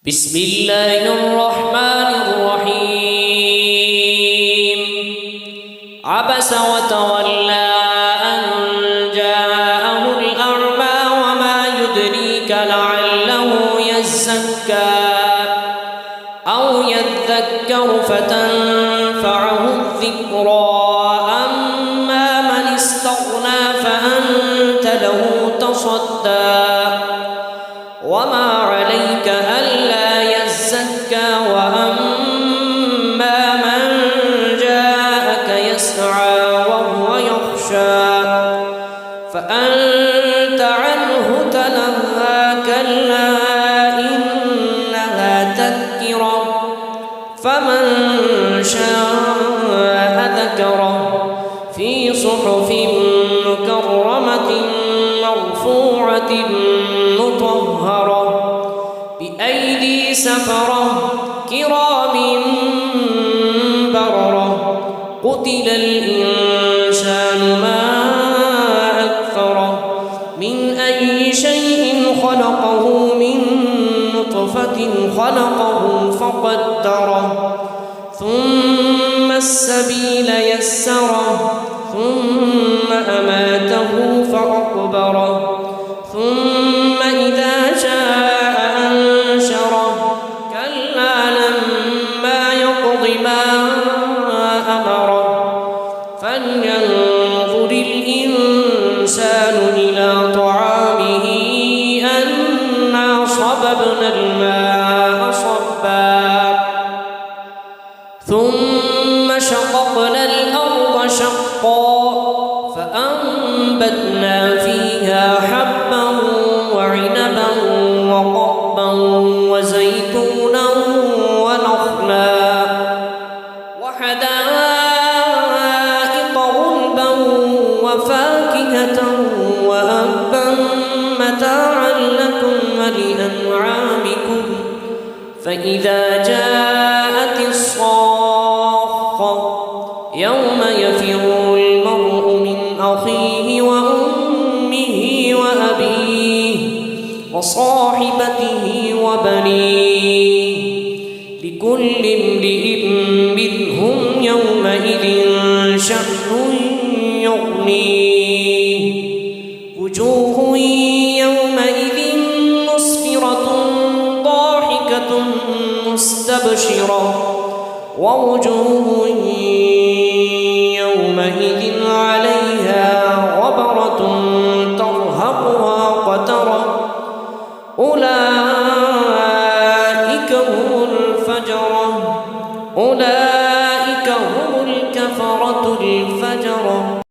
بسم الله الرحمن الرحيم عبس وتولى أن جاءه الأعمى وما يدريك لعله يزكى أو يذكر فتنفعه الذكرى أما من استغنى فأنت له تصدى وما عليك ألا يزكى وأما من جاءك يسعى وهو يخشى فأنت عنه تلهى كلا إنها تذكرة فمن شاء ذكره في صحف مكرمة مرفوعة مطهرة بأيدي سفرة كرام بررة قتل الإنسان ما أكفره من أي شيء خلقه من نطفة خلقه فقدره ثم السبيل يسره ثم أماته فأقبره ثم إذا شاء أنشره كلا لما يقض ما أمره فلينظر الإنسان إلى طعامه أنا صببنا الماء صبا ثم شققنا الأرض شقا فأنبتنا فيها حبا وعنبا وقضبا وزيتونا ونخلا وحدائق غلبا وفاكهة وأبا متاعا لكم ولأنعامكم فإذا جاءت الصاخة يوم يفر المرء من أخيه وأمه وأبيه وصاحبته وبنيه لكل امرئ منهم يومئذ شأن يغنيه وجوه يومئذ مسفرة ضاحكة مستبشرة ووجوه يومئذ عليها غبرة ترهقها قترة أولئك هم الفجرة أولئك هم الكفرة الفجرة